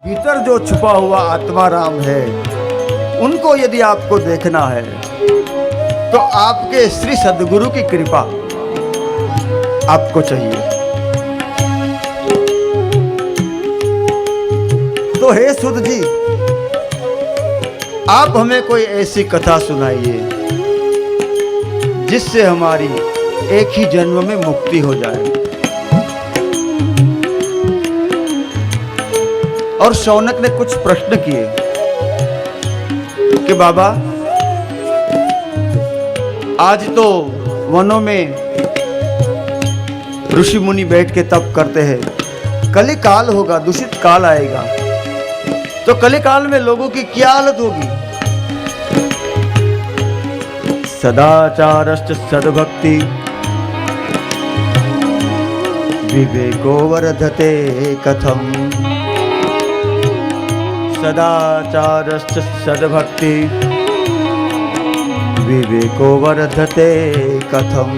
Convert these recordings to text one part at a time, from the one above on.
भीतर जो छुपा हुआ आत्मा राम है, उनको यदि आपको देखना है तो आपके श्री सद्गुरु की कृपा आपको चाहिए। तो हे सुध जी, आप हमें कोई ऐसी कथा सुनाइए जिससे हमारी एक ही जन्म में मुक्ति हो जाए। और शौनक ने कुछ प्रश्न किए कि बाबा, आज तो वनों में ऋषि मुनि बैठ के तप करते हैं, कली काल होगा, दूषित काल आएगा, तो कली काल में लोगों की क्या हालत होगी। सदाचारश्च सद्भक्ति विवेको वर्धते कथम। सदाचारश्च सद्भक्ति विवेको वर्धते कथम।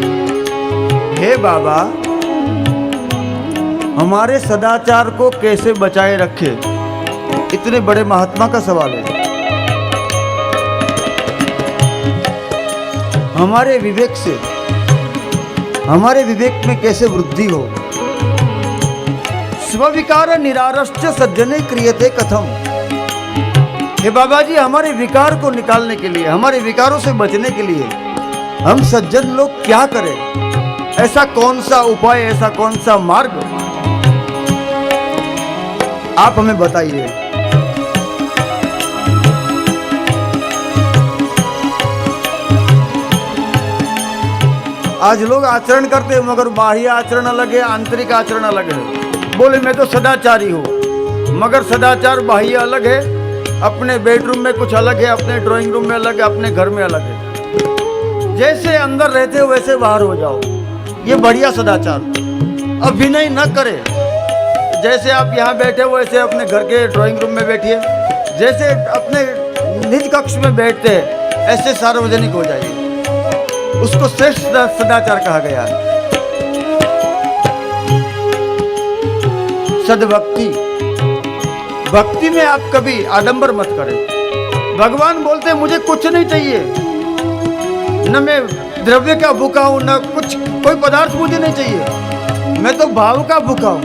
हे बाबा, हमारे सदाचार को कैसे बचाए रखे, इतने बड़े महात्मा का सवाल है। हमारे विवेक से, हमारे विवेक में कैसे वृद्धि हो। स्वविकार निरारश्च सज्जने क्रियते कथम। हे बाबा जी, हमारे विकार को निकालने के लिए, हमारे विकारों से बचने के लिए हम सज्जन लोग क्या करें? ऐसा कौन सा उपाय, ऐसा कौन सा मार्ग आप हमें बताइए। आज लोग आचरण करते हैं, मगर बाह्य आचरण अलग है, आंतरिक आचरण अलग है। बोले मैं तो सदाचारी हूं, मगर सदाचार बाह्य अलग है, अपने बेडरूम में कुछ अलग है, अपने ड्राइंग रूम में अलग है, अपने घर में अलग है। जैसे अंदर रहते हो वैसे बाहर हो जाओ, ये बढ़िया सदाचार। अभिनय न करे, जैसे आप यहाँ बैठे हो वैसे अपने घर के ड्राइंग रूम में बैठिए, जैसे अपने निज कक्ष में बैठते हैं ऐसे सार्वजनिक हो जाइए। उसको श्रेष्ठ सदाचार कहा गया है। सद्भक्ति, भक्ति में आप कभी आडंबर मत करें। भगवान बोलते हैं मुझे कुछ नहीं चाहिए, न मैं द्रव्य का भूखा हूं, न कुछ कोई पदार्थ मुझे नहीं चाहिए, मैं तो भाव का भूखा हूं।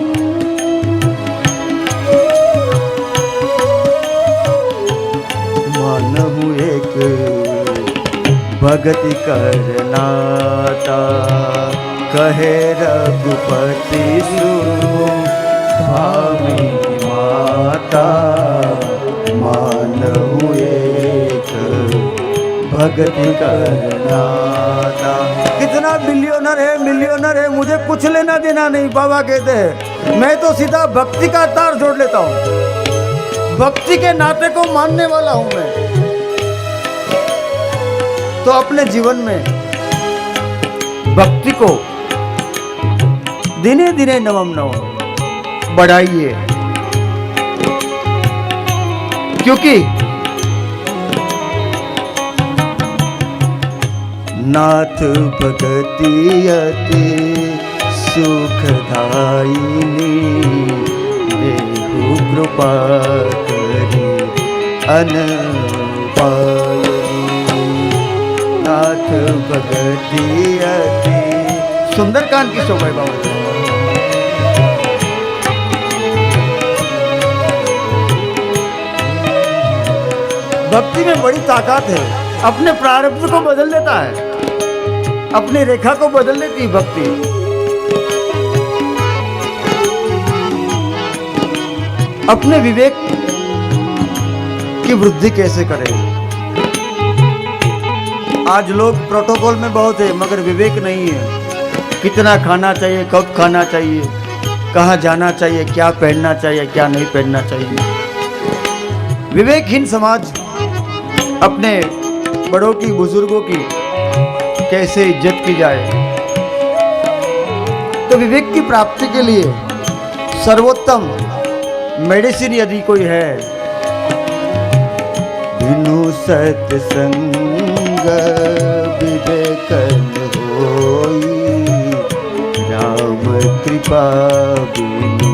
मानहु एक भगति करनाता, कहे रघुपति सुभामि माता। मानहु एक भगति करनाता। कितना बिलियनर है, मिलियनर है, मुझे कुछ लेना देना नहीं। बाबा कहते हैं मैं तो सीधा भक्ति का तार जोड़ लेता हूं, भक्ति के नाते को मानने वाला हूं मैं। तो अपने जीवन में भक्ति को दिने दिने नवम नवम बढ़ाइए, क्योंकि नाथ भगति अति सुखदायिनी, देहु कृपा करी अनपायिनी। नाथ भगति अति सुंदरकांड की शोभा बाबा। भक्ति में बड़ी ताकत है, अपने प्रारब्ध को बदल देता है, अपनी रेखा को बदल देती है भक्ति। अपने विवेक की वृद्धि कैसे करें? आज लोग प्रोटोकॉल में बहुत है, मगर विवेक नहीं है। कितना खाना चाहिए, कब खाना चाहिए, कहाँ जाना चाहिए, क्या पहनना चाहिए, क्या नहीं पहनना चाहिए। विवेकहीन समाज अपने बड़ों की, बुजुर्गों की कैसे इज्जत की जाए। तो विवेक की प्राप्ति के लिए सर्वोत्तम मेडिसिन यदि कोई है, बिनु सत्संग विवेकन होई, राम कृपा बिनु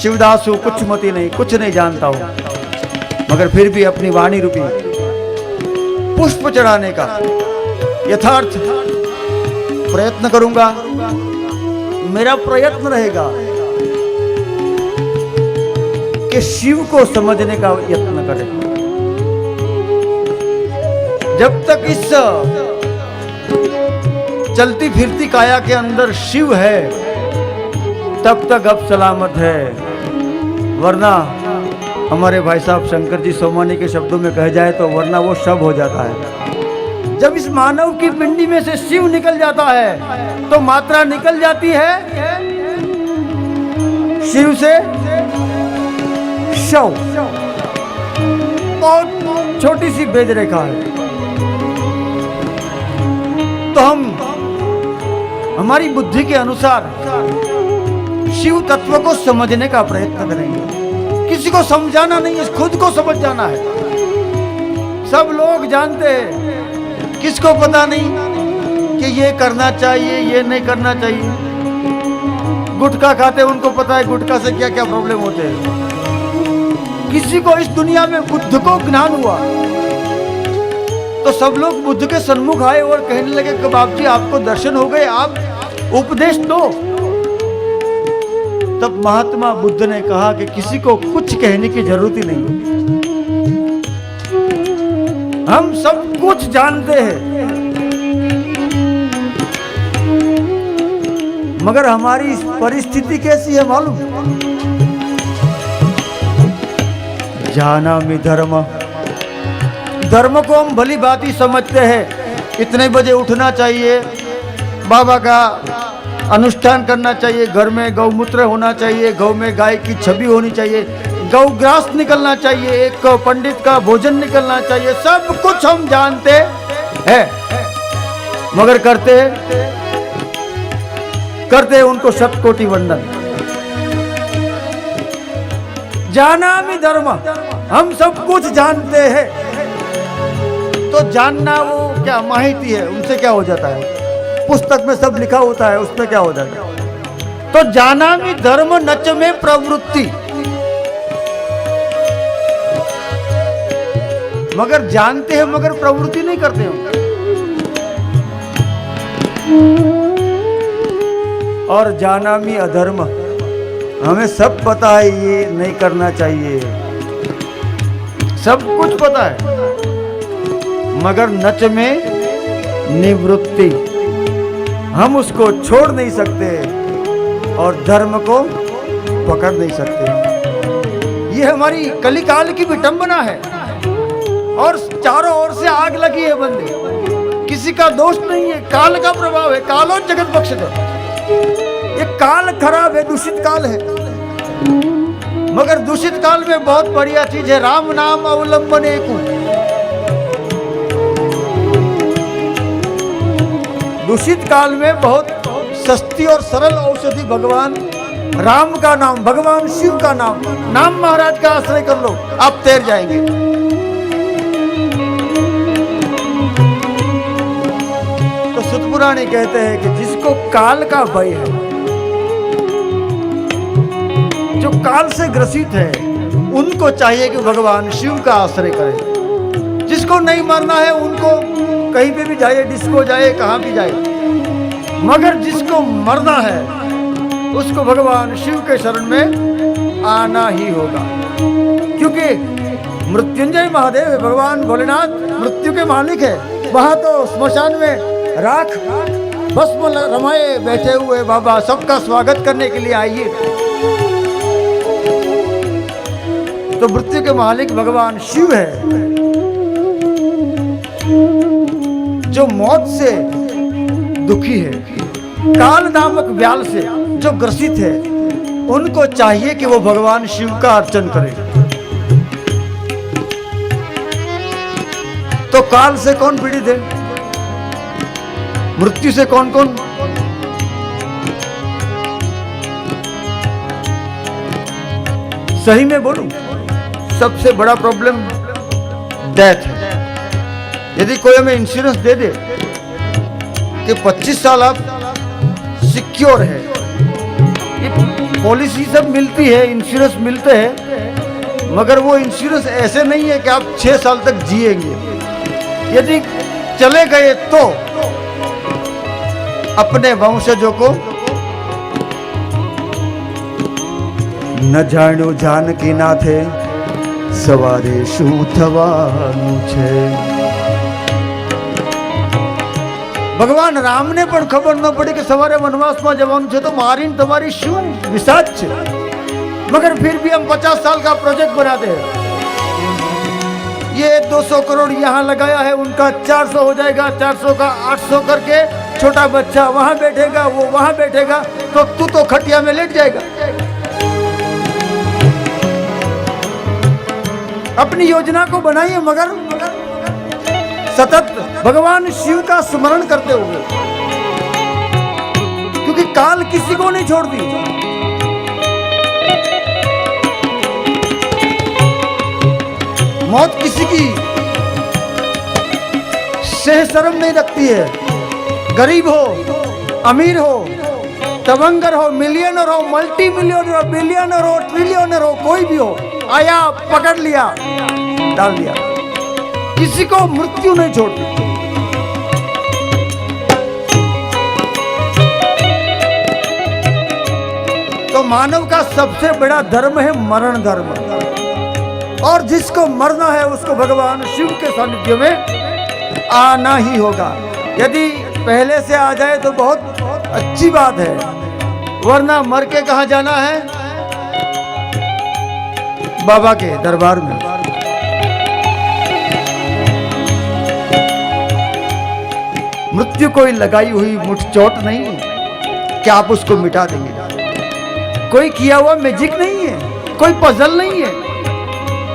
शिवदास हूँ, कुछ मति नहीं, कुछ नहीं जानता हूँ, मगर फिर भी अपनी वाणी रूपी पुष्प चढ़ाने का यथार्थ प्रयत्न करूंगा। मेरा प्रयत्न रहेगा कि शिव को समझने का यत्न करें। जब तक इस चलती फिरती काया के अंदर शिव है तब तक अब सलामत है, वरना हमारे भाई साहब शंकर जी सोमानी के शब्दों में कह जाए तो वरना वो शव हो जाता है। जब इस मानव की पिंडी में से शिव निकल जाता है तो मात्रा निकल जाती है शिव से शव। बहुत छोटी सी भेद रेखा है। तो हम हमारी बुद्धि के अनुसार शिव तत्व को समझने का प्रयत्न करेंगे। किसी को समझाना नहीं है, खुद को समझ जाना है। सब लोग जानते हैं, किसको पता नहीं कि ये करना चाहिए, ये नहीं करना चाहिए। गुटखा खाते उनको पता है गुटखा से क्या क्या प्रॉब्लम होते हैं। किसी को इस दुनिया में बुद्ध को ज्ञान हुआ तो सब लोग बुद्ध के सन्मुख आए और कहने लगे कि बाप जी आपको दर्शन हो गए, आप उपदेश दो। तब महात्मा बुद्ध ने कहा कि किसी को कुछ कहने की जरूरत ही नहीं, हम सब कुछ जानते हैं, मगर हमारी परिस्थिति कैसी है मालूम? जानामि धर्म, धर्म को हम भली भांति समझते हैं। इतने बजे उठना चाहिए, बाबा का अनुष्ठान करना चाहिए, घर में गौमूत्र होना चाहिए, गौ में गाय की छवि होनी चाहिए, गौग्रास निकलना चाहिए, एक पंडित का भोजन निकलना चाहिए। सब कुछ हम जानते हैं, मगर करते उनको शतकोटि वंदन। जानामि धर्म, हम सब कुछ जानते हैं। तो जानना वो क्या माहिती है, उनसे क्या हो जाता है? पुस्तक में सब लिखा होता है, उसमें क्या हो जाता है? तो जानामि धर्म नच में प्रवृत्ति, मगर जानते हैं मगर प्रवृत्ति नहीं करते हो। और जानामि अधर्म, हमें सब पता है ये नहीं करना चाहिए, सब कुछ पता है, मगर नच में निवृत्ति, हम उसको छोड़ नहीं सकते और धर्म को पकड़ नहीं सकते। ये हमारी कलिकाल की विडंबना है और चारों ओर से आग लगी है बंदे। किसी का दोष नहीं है, काल का प्रभाव है। कालो जगत बख्शत है। ये काल खराब है, दूषित काल है, मगर दूषित काल में बहुत बढ़िया चीज है, राम नाम अवलंबन एक। दूषित काल में बहुत सस्ती और सरल औषधि भगवान राम का नाम, भगवान शिव का नाम, नाम महाराज का आश्रय कर लो, आप तैर जाएंगे। तो सुत पुराणी कहते हैं कि जिसको काल का भय है, जो काल से ग्रसित है, उनको चाहिए कि भगवान शिव का आश्रय करें। जिसको नहीं मरना है उनको कहीं पे भी जाए, डिस्को जाए, कहाँ भी जाए, मगर जिसको मरना है उसको भगवान शिव के शरण में आना ही होगा। क्योंकि मृत्युंजय महादेव है, भगवान भोलेनाथ मृत्यु के मालिक है। वहां तो स्मशान में राख भस्म रमाए बैठे हुए बाबा सबका स्वागत करने के लिए आइए। तो मृत्यु के मालिक भगवान शिव है। जो मौत से दुखी है, काल नामक व्याल से जो ग्रसित है, उनको चाहिए कि वो भगवान शिव का अर्चन करें। तो काल से कौन पीड़ित है? मृत्यु से कौन कौन? सही में बोलूं, सबसे बड़ा प्रॉब्लम डेथ है। यदि कोई हमें इंश्योरेंस दे दे कि 25 साल आप सिक्योर है, ये पॉलिसी सब मिलती है, इंश्योरेंस मिलते हैं, मगर वो इंश्योरेंस ऐसे नहीं है कि आप 6 साल तक जिएंगे। यदि चले गए तो अपने वंशजों को न जानो जानकी नाथे सवारे શું થવાનું છે। ભગવાન રામને પણ ખબર ન પડી કે સવારે વનવાસમાં જવાનું છે તો મારીને તમારી શું વિસાદ છે, मगर फिर भी हम 50 साल का प्रोजेक्ट बनाते हैं। ये 200 करोड़ यहाँ लगाया है, उनका 400 हो जाएगा, 400 का 800 करके छोटा बच्चा वहां बैठेगा, वो वहां बैठेगा, तो तू तो खटिया में लेट जाएगा। अपनी योजना को बनाइए, मगर सतत भगवान शिव का स्मरण करते हुए, क्योंकि काल किसी को नहीं छोड़ती। मौत किसी की सह शर्म नहीं रखती है। गरीब हो, अमीर हो, तवंगर हो, मिलियनर हो, मल्टी मिलियनर हो, बिलियनर हो, ट्रिलियनर हो, कोई भी हो, आया पकड़ लिया, डाल दिया। किसी को मृत्यु नहीं छोड़ती। तो मानव का सबसे बड़ा धर्म है मरण धर्म, और जिसको मरना है उसको भगवान शिव के सानिध्य में आना ही होगा। यदि पहले से आ जाए तो बहुत अच्छी बात है, वरना मर के कहाँ जाना है? बाबा के दरबार में। मृत्यु कोई लगाई हुई मुठचोट नहीं है कि आप उसको मिटा देंगे। कोई किया हुआ मैजिक नहीं है, कोई पजल नहीं है,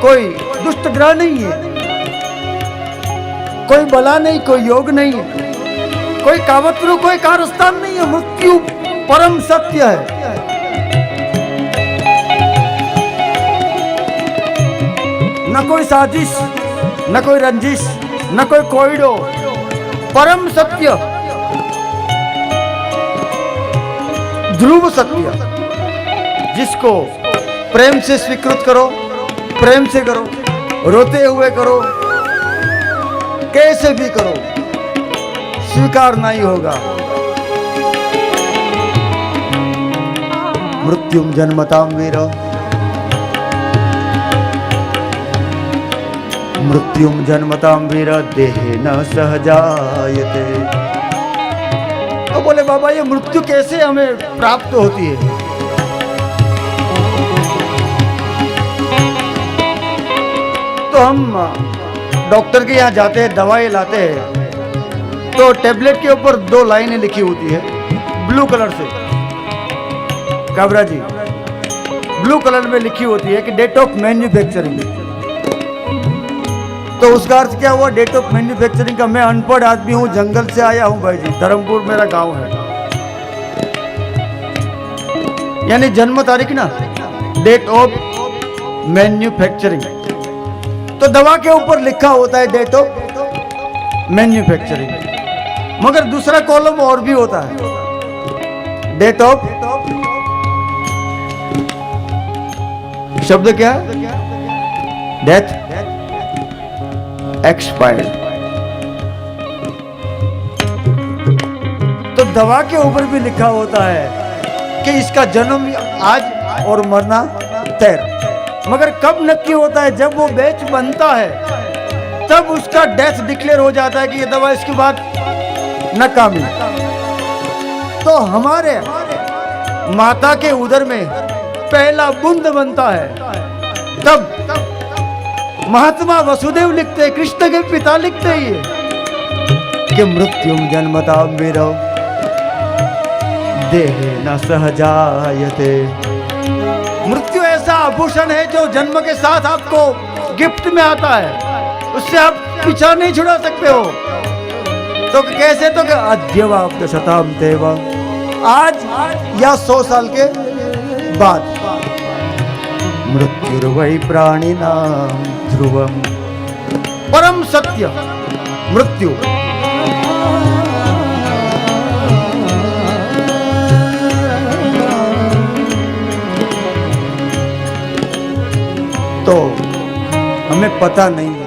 कोई दुष्ट ग्रह नहीं है, कोई बला नहीं, कोई योग नहीं है, कोई कावतरू, कोई कारस्तान नहीं है। मृत्यु परम सत्य है। न कोई साजिश, न कोई रंजिश, न कोई कोइडो, परम सत्य, ध्रुव सत्य, जिसको प्रेम से स्वीकृत करो, प्रेम से करो, रोते हुए करो, कैसे भी करो, स्वीकार नहीं होगा। मृत्युम जन्मताम वीर, मृत्युम जन्मताम वीर, देहे न सहजायते। तो बोले बाबा ये मृत्यु कैसे हमें प्राप्त होती है? तो हम डॉक्टर के यहाँ जाते हैं, दवाई लाते हैं, तो टेबलेट के ऊपर 2 लाइनें लिखी होती है ब्लू कलर से। काबरा जी, ब्लू कलर में लिखी होती है कि डेट ऑफ मैन्युफैक्चरिंग। तो उसका अर्थ क्या हुआ? डेट ऑफ मैन्युफैक्चरिंग का। मैं अनपढ़ आदमी हूँ, जंगल से आया हूँ भाई जी, धर्मपुर मेरा गांव है, यानी जन्म तारीख ना, डेट ऑफ मैन्युफैक्चरिंग। तो दवा के ऊपर लिखा होता है डेट ऑफ मैन्युफैक्चरिंग, मगर दूसरा कॉलम और भी होता है, डेट ऑफ शब्द क्या है? Death expired. तो दवा के ऊपर भी लिखा होता है कि इसका जन्म आज और मरना तय। मगर कब नक्की होता है? जब वो बैच बनता है, तब उसका डेथ डिक्लेयर हो जाता है कि ये दवा इसके बाद नाकामी। तो हमारे माता के उदर में पहला बूंद बनता है, तब महात्मा वसुदेव लिखते हैं, कृष्ण के पिता लिखते हैं कि मृत्युम जन्मताम वीरो देहे न सहजायते। मृत्यु ऐसा आभूषण है जो जन्म के साथ आपको गिफ्ट में आता है, उससे आप पीछा नहीं छुड़ा सकते हो। तो कैसे? तो अद्यवाप्त शताम देवा, आज या 100 साल के बाद। मृत्युर्वै प्राणिनां ध्रुवम, परम सत्य मृत्यु। तो हमें पता नहीं है।